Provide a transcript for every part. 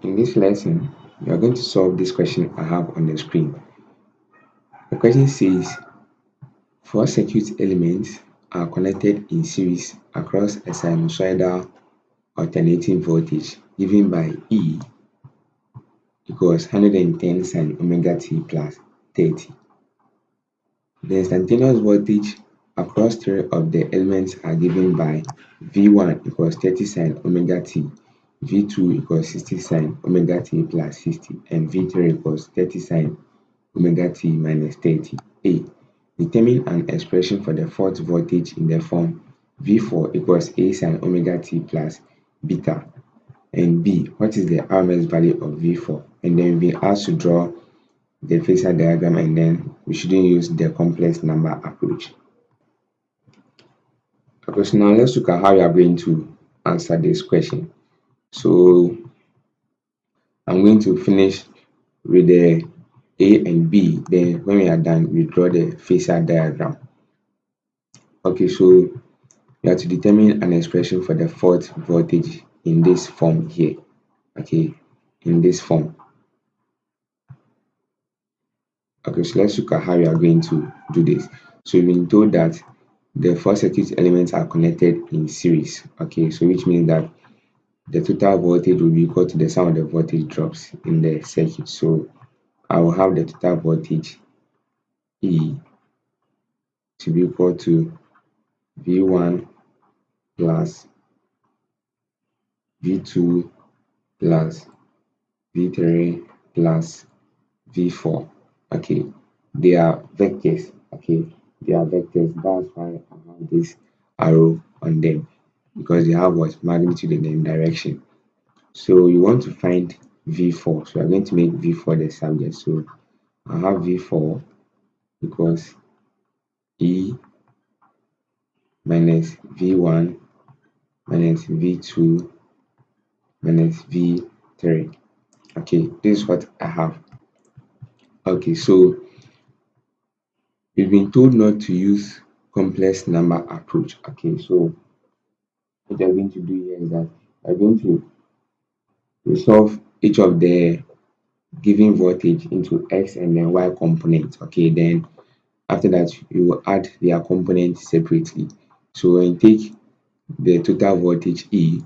In this lesson, we are going to solve this question I have on the screen. The question says, four circuit elements are connected in series across a sinusoidal alternating voltage given by E equals 110 sin omega t plus 30. The instantaneous voltage across three of the elements are given by V1 equals 30 sin omega t, V2 equals 60 sin omega t plus 60, and V3 equals 30 sin omega t minus 30. A. Determine an expression for the fourth voltage in the form V4 equals A sin omega t plus beta. And B. What is the RMS value of V4? And then we asked to draw the phasor diagram, and then we shouldn't use the complex number approach. Okay, so now let's look at how we are going to answer this question. So I'm going to finish with the A and B. Then when we are done, we draw the phasor diagram. Okay, so we have to determine an expression for the fourth voltage in this form here. Okay, in this form. Okay, so let's look at how we are going to do this. So we've been told that the four circuit elements are connected in series. Okay, so which means that the total voltage will be equal to the sum of the voltage drops in the circuit. So I will have the total voltage E to be equal to V1 plus V2 plus V3 plus V4. Okay, they are vectors. Okay, they are vectors. That's why I have this arrow on them, because they have what magnitude and then direction. So you want to find V4. So I'm going to make V4 the subject. So I have V4 equals E minus V1 minus V2 minus V3. Okay, this is what I have. Okay, so we've been told not to use complex number approach. Okay, so what we're going to do here is that we're going to resolve each of the given voltage into x and then y components. Okay, then after that you will add their components separately. So when you take the total voltage E,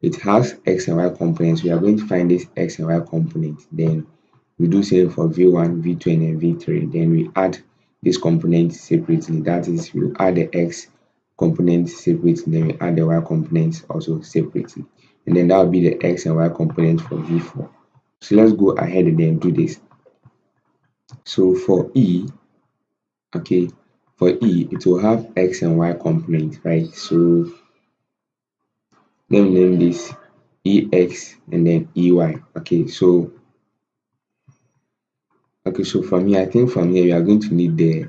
it has x and y components. We are going to find this x and y component. Then we do same for V1, V2, and then V3. Then we add this component separately. That is, we add the x component separately, then we add the y components also separately. And then that will be the x and y component for V4. So let's go ahead and then do this. So for E, okay, for E, it will have x and y component, right? So let me name this EX and then EY. Okay, so from here, I think from here we are going to need the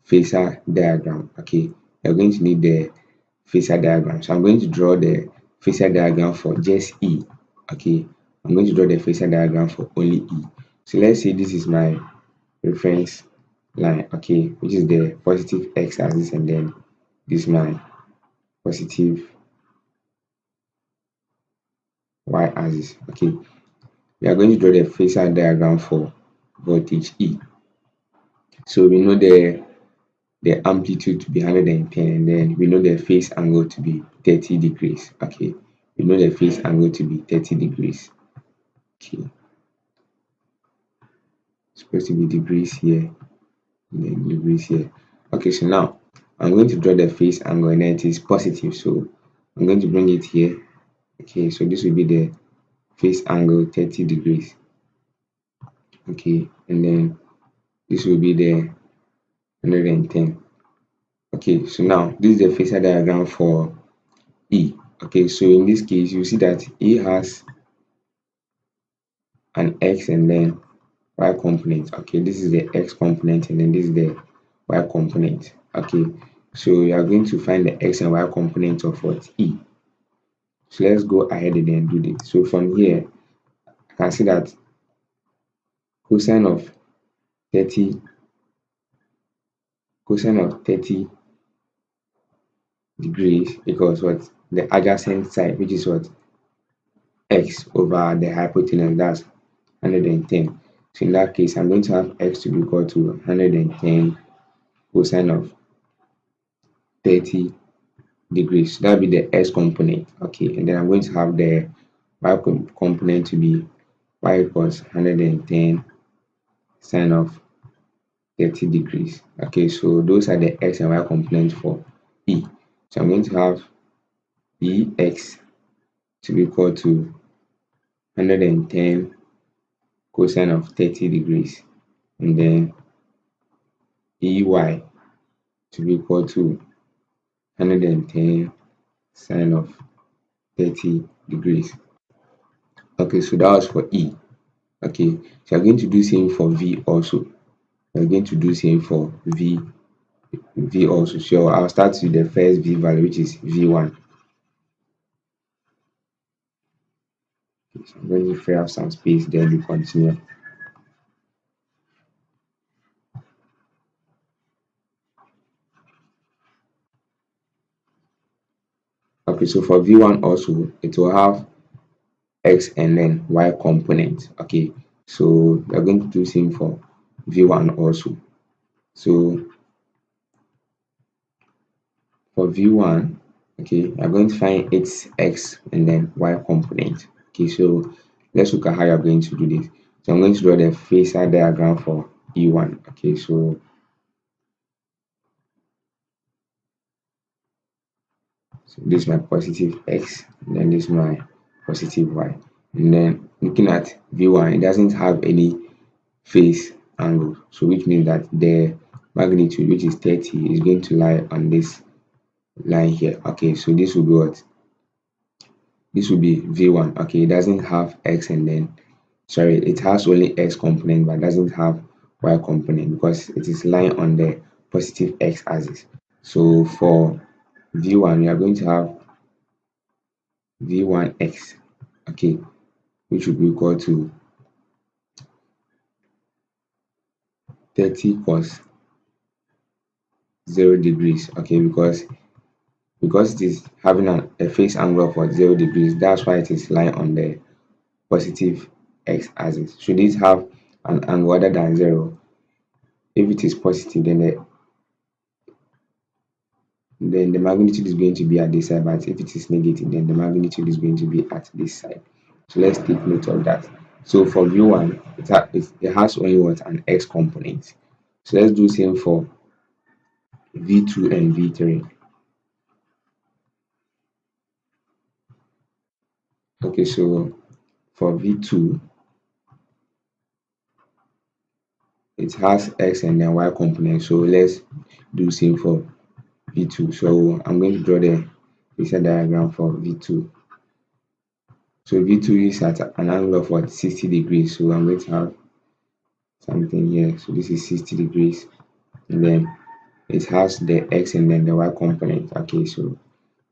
phasor diagram. Okay, we are going to need the phasor diagram. So I'm going to draw the phasor diagram for just E. Okay, I'm going to draw the phasor diagram for only E. So let's say this is my reference line, okay, which is the positive x-axis, and then this is my positive y-axis. Okay, we are going to draw the phasor diagram for voltage E. So we know the amplitude to be 110, and then we know the phase angle to be 30 degrees. Okay, we know the phase angle to be 30 degrees. Okay, it's supposed to be degrees here and then degrees here. Okay, so now I'm going to draw the phase angle, and then it is positive, so I'm going to bring it here. Okay, so this will be the phase angle 30 degrees. Okay, and then this will be the 110. Okay, so now this is the phasor diagram for E. Okay, so in this case, you see that E has an x and then y component. Okay, this is the x component, and then this is the y component. Okay, so you are going to find the x and y component of what? E. So let's go ahead and then do this. So from here, I can see that cosine of 30 degrees equals what? The adjacent side, which is what? x over the hypotenuse, that's 110. So in that case, I'm going to have x to be equal to 110 cosine of 30 degrees. So that'll be the x component. Okay, and then I'm going to have the component to be y equals 110 sine of 30 degrees. Okay, so those are the x and y components for E. So I'm going to have Ex to be equal to 110 cosine of 30 degrees, and then Ey to be equal to 110 sine of 30 degrees. Okay, so that was for E. Okay, so I'm going to do same for V also. We're going to do same for V also. So I'll start with the first V value, which is V1. Okay, so I'm going to free up some space, then we continue. Okay, so for V1 also, it will have x and then y component. Okay, so we're going to do same for V1 also. So for V1, okay, I'm going to find its x and then y component. Okay, so let's look at how you're going to do this. So I'm going to draw the phasor diagram for E1. Okay, so this is my positive x, and then this is my positive y. And then looking at V1, it doesn't have any phase angle, so which means that the magnitude, which is 30, is going to lie on this line here. Okay, so this will be what? This will be V1. Okay, it doesn't have x, and then sorry, it has only x component but doesn't have y component because it is lying on the positive x axis. So for V1, we are going to have V1x, okay, which will be equal to 30 cos 0 degrees. Okay, because it is having a phase angle of what, 0 degrees, that's why it is lying on the positive x axis. Should it have an angle other than 0, if it is positive, then the magnitude is going to be at this side, but if it is negative, then the magnitude is going to be at this side. So let's take note of that. So for V1, it has only what, an x component. So let's do same for V2 and V3. Okay, so for V2, it has x and then y component. So let's do same for V2. So I'm going to draw the phasor diagram for V2. So V2 is at an angle of what, 60 degrees. So I'm going to have something here. So this is 60 degrees, and then it has the x and then the y component. Okay, so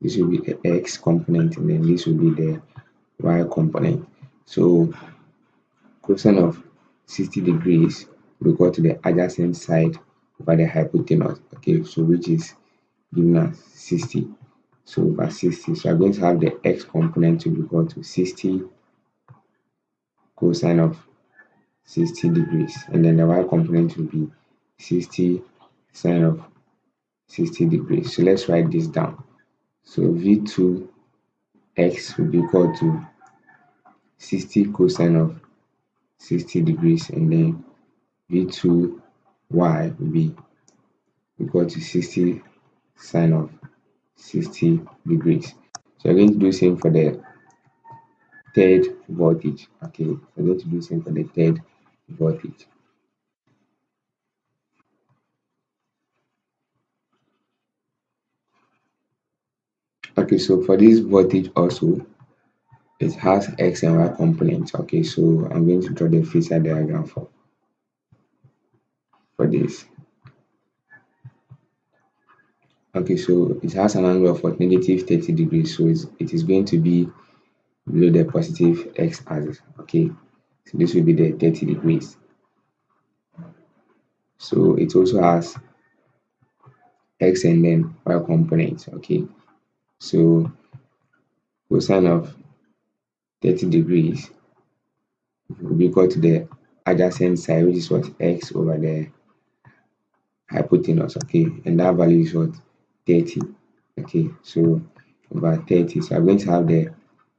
this will be the x component, and then this will be the y component. So cosine of 60 degrees will go to the adjacent side over the hypotenuse. Okay, so which is given as 60. So over 60. So I'm going to have the x component to be equal to 60 cosine of 60 degrees, and then the y component will be 60 sine of 60 degrees. So let's write this down. So V2x will be equal to 60 cosine of 60 degrees, and then V2y will be equal to 60 sine of 60 degrees. So we're going to do same for the third voltage. Okay, we're going to do same for the third voltage. Okay, so for this voltage also, it has x and y components. Okay, so I'm going to draw the phasor diagram for this. Okay, so it has an angle of what, negative 30 degrees, so it is going to be below the positive x axis. Okay, so this will be the 30 degrees. So it also has x and then y components. Okay, so cosine of 30 degrees will be equal to the adjacent side, which is what, x over the hypotenuse. Okay, and that value is what, 30. Okay, so over 30, so I'm going to have the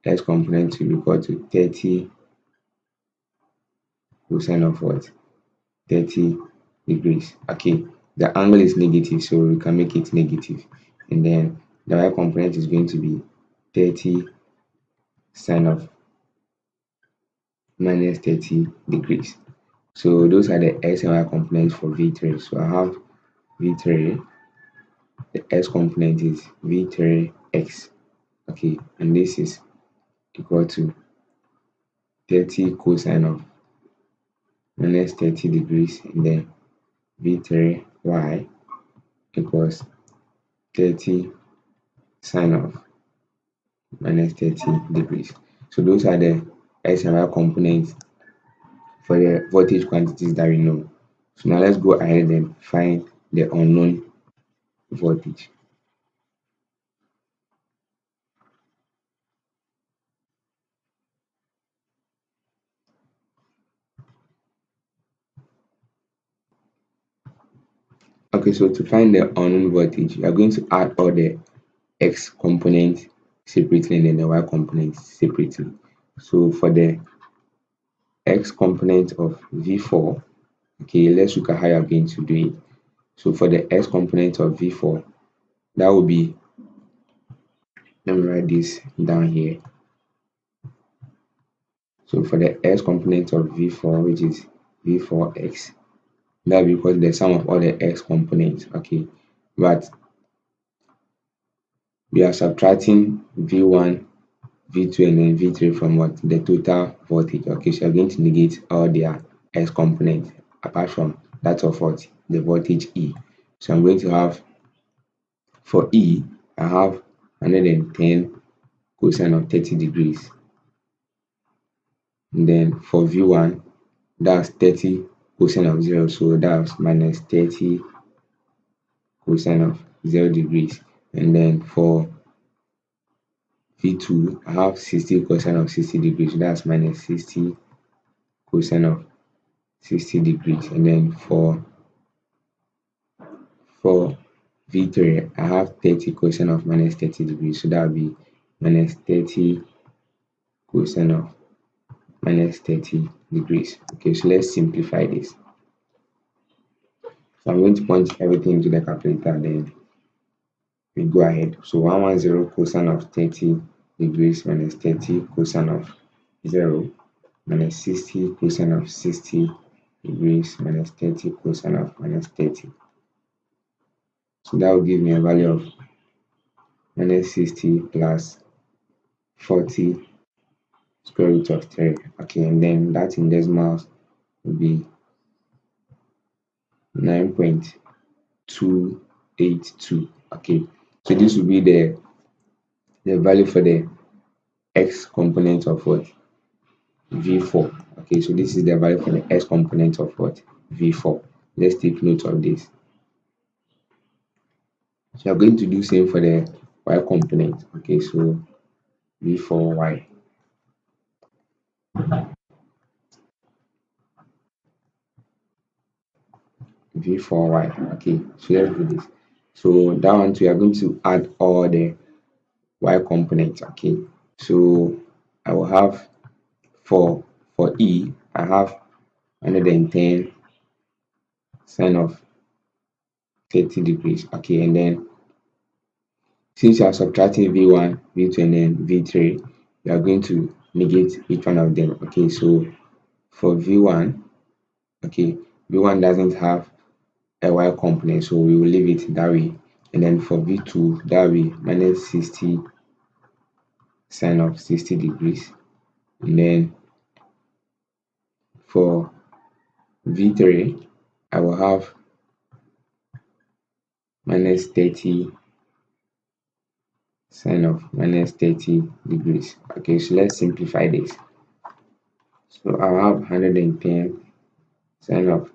x component to be equal to 30 cosine of what, 30 degrees. Okay, the angle is negative, so we can make it negative, and then the y component is going to be 30 sine of minus 30 degrees. So those are the x and y components for V3. So I have V3, the x component is V3x. Okay, and this is equal to 30 cosine of minus 30 degrees, and then V3y equals 30 sine of minus 30 degrees. So those are the x and y components for the voltage quantities that we know. So now let's go ahead and find the unknown voltage. Okay, so to find the unknown voltage, you are going to add all the x components separately and then the y components separately. So for the x component of V4, okay, let's look at how you're going to do it. So for the x component of V4, that will be, let me write this down here. So for the x component of V4, which is V4x, that will be equal to the sum of all the x components. Okay, but we are subtracting V1, V2, and then V3 from what, the total voltage. Okay, so we are going to negate all their x components apart from that of what, the voltage E. So I'm going to have, for E, I have 110 cosine of 30 degrees. And then for V1, that's 30 cosine of 0, so that's minus 30 cosine of 0 degrees. And then for V2, I have 60 cosine of 60 degrees, so that's minus 60 cosine of 60 degrees. And then for V3, I have 30 cosine of minus 30 degrees, so that will be minus 30 cosine of minus 30 degrees. Okay, so let's simplify this. So I'm going to punch everything into the calculator, then we go ahead. So 110 cosine of 30 degrees minus 30 cosine of 0 minus 60 cosine of 60 degrees minus 30 cosine of minus 30. So that will give me a value of minus 60 plus 40 square root of 3. Okay, and then that in decimals will be 9.282. Okay, so this will be the value for the x component of what, V4. Okay, so this is the value for the x component of what, V4. Let's take note of this. So I'm going to do same for the y component. Okay, so V4y. V4y. Okay, so let's do this. So that one too, we are going to add all the y components. Okay, so I will have for E, I have 110 sine of 30 degrees. Okay, and then since you are subtracting V1, V2, and then V3, you are going to negate each one of them. Okay, so for V1, okay, V1 doesn't have a y component, so we will leave it that way. And then for V2, that will be minus 60 sine of 60 degrees. And then for V3, I will have minus 30 sine of minus 30 degrees. Okay, so let's simplify this. So I'll have 110 sine of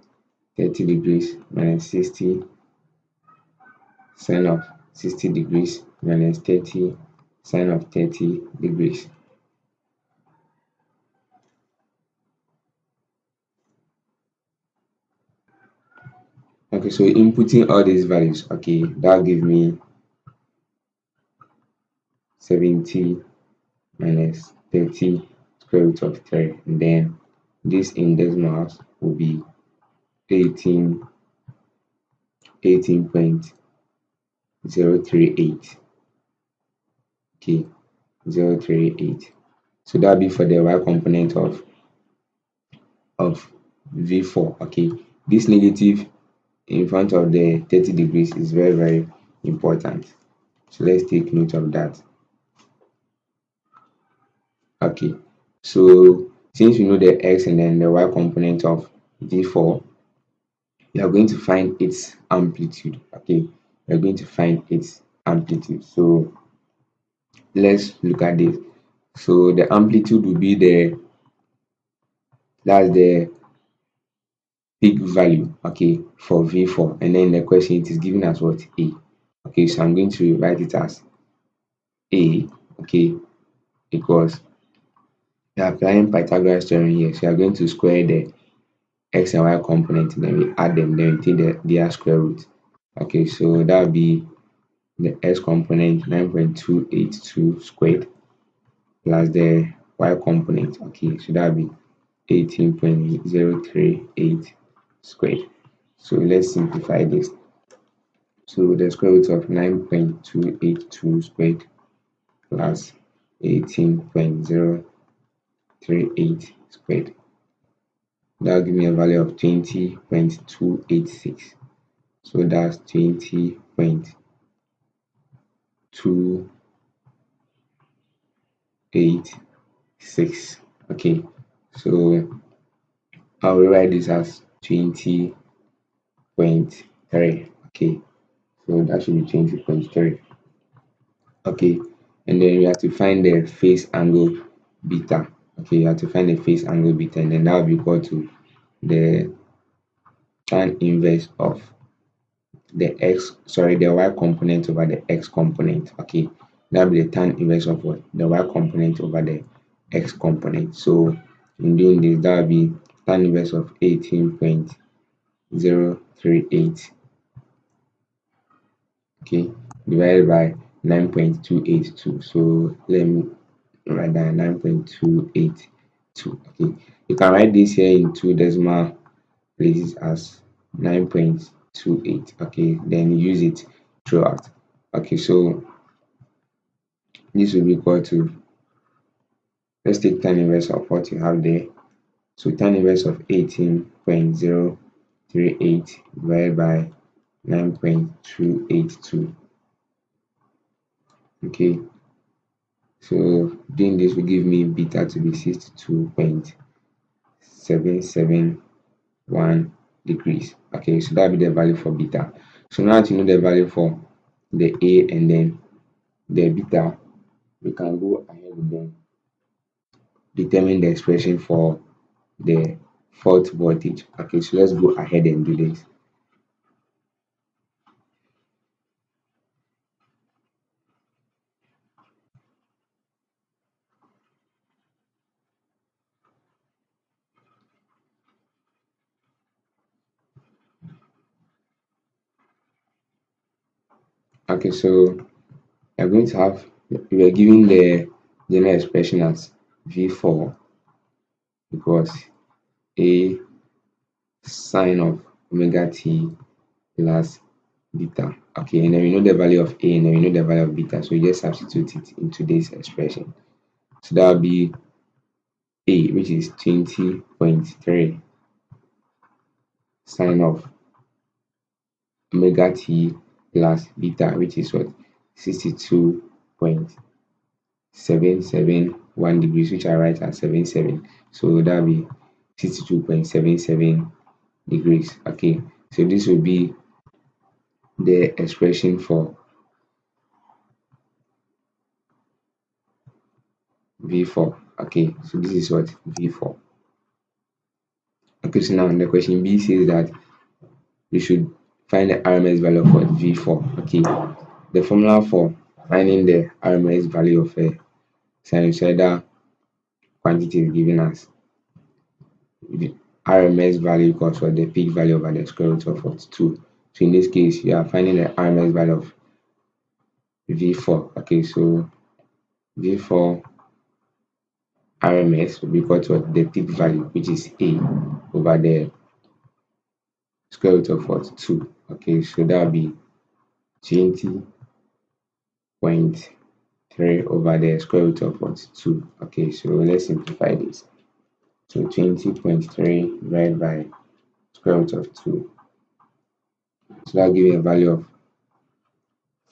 30 degrees minus 60 sine of 60 degrees minus 30 sine of 30 degrees. Okay, so inputting all these values, okay, that'll give me 70 minus 30 square root of 3, and then this in decimals will be 18 18.038. Okay, 038. So that'll be for the y component of v4. Okay, this negative in front of the 30 degrees is very, very important. So let's take note of that. Okay, so since we know the x and then the y component of v4, we are going to find its amplitude. Okay, we are going to find its amplitude. So let's look at this. So the amplitude will be that's the peak value, okay, for v4, and then the question it is given as what? A. Okay, so I'm going to write it as A, okay, because we are applying Pythagoras theorem here. So we are going to square the x and y component, and then we add them, then we take their square root. Okay, so that will be the x component 9.282 squared plus the y component. Okay, so that will be 18.038 squared. So let's simplify this. So the square root of 9.282 squared plus 18.038 squared. That will give me a value of 20.286. So that's 20.286. Okay, so I will write this as 20.3. Okay, so that should be 20.3. Okay, and then we have to find the phase angle beta. Okay, you have to find the phase angle beta, and then that will be equal to the tan inverse of the y component over the x component. Okay, that will be the tan inverse of what? The y component over the x component. So in doing this, that will be tan inverse of 18.038, okay, divided by 9.282. So let me write down 9.282. Okay, you can write this here in two decimal places as 9.28. Okay, then use it throughout. Okay, so this will be equal to, let's take tan inverse of what you have there. So tan inverse of 18.038 divided by 9.282. Okay, so doing this will give me beta to be 62.771 degrees. Okay, so that will be the value for beta. So now to know the value for the A and then the beta, we can go ahead and then determine the expression for the fault voltage. Okay, so let's go ahead and do this. Okay, so we're going to have, we are giving the general expression as V4 because A sine of omega t plus beta. Okay, and then we know the value of A and then we know the value of beta, so we just substitute it into this expression. So that will be A, which is 20.3 sine of omega t plus beta, which is what? 62.771 degrees, which I write as 77. So that will be 62.77 degrees. Okay, so this will be the expression for V4. Okay, so this is what? V4. Okay, so now the question B says that we should find the RMS value of what? V4. Okay, the formula for finding the RMS value of a sinusoidal quantity is given as the RMS value equals what? The peak value over the square root of what? 2. So in this case, you are finding the RMS value of V4. Okay, so V4 RMS will be equal to the peak value, which is A, over the square root of what? 2. Okay, so that will be 20.3 over the square root of what? 2. Okay, so let's simplify this. So 20.3 divided by square root of 2. So that will give you a value of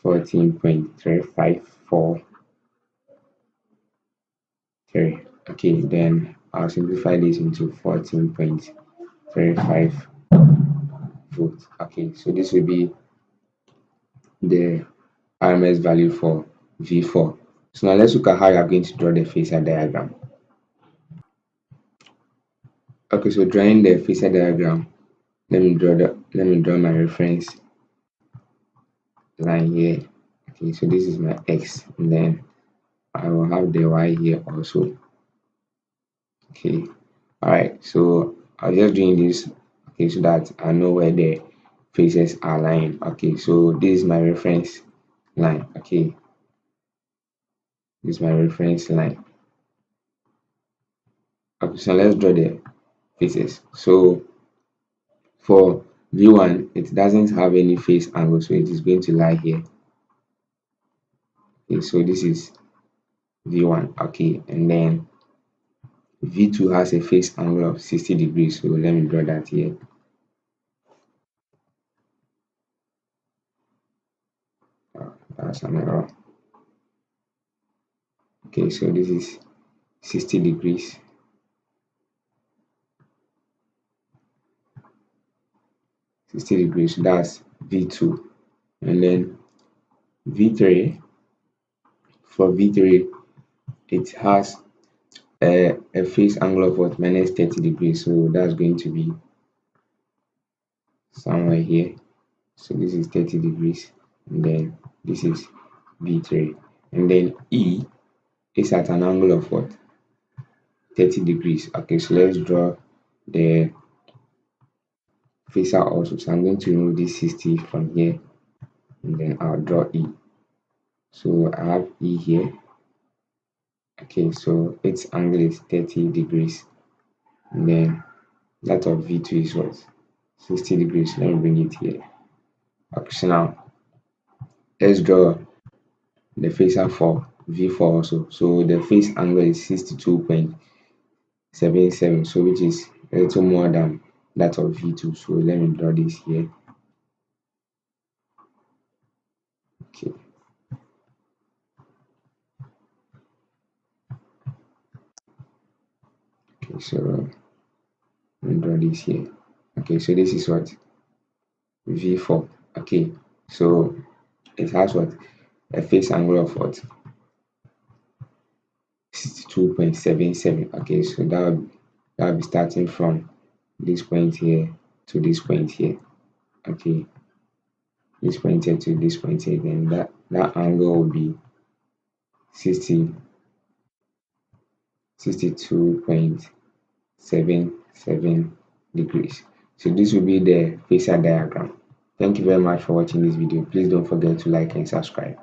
14.3543. Okay, then I'll simplify this into 14.35 volts. Okay, so this will be the RMS value for V4. So now let's look at how you are going to draw the phasor diagram. Okay, so drawing the phasor diagram, let me draw my reference line here. Okay, so this is my X, and then I will have the Y here also. Okay, all right, so I'm just doing this, okay, so that I know where the faces are lying. Okay, so this is my reference line. Okay, this is my reference line. Okay, so let's draw the faces. So for V1, it doesn't have any face angle, so it is going to lie here. Okay, so this is V1. Okay, and then V2 has a face angle of 60 degrees, so let me draw that here. That's an error. Okay, so this is 60 degrees. 60 degrees, that's V2. And then V3, for V3, it has a face angle of what? Minus 30 degrees. So that's going to be somewhere here. So this is 30 degrees. And then this is V3. And then E is at an angle of what? 30 degrees. Okay, so let's draw the phasor also. So I'm going to remove this 60 from here. And then I'll draw E. So I have E here. Okay, so its angle is 30 degrees. And then that of V2 is what? 60 degrees. Let me bring it here. Okay, so now let's draw the phasor for V4 also. So the phase angle is 62.77, so which is a little more than that of V2. So let me draw this here. Okay. Okay, so let me draw this here. Okay, so this is what? V4. Okay, so it has what? A phase angle of what? 62.77. Okay, so that would be starting from this point here to this point here. Okay, this point here to this point here, then that angle will be 62.77 degrees. So this will be the phasor diagram. Thank you very much for watching this video. Please don't forget to like and subscribe.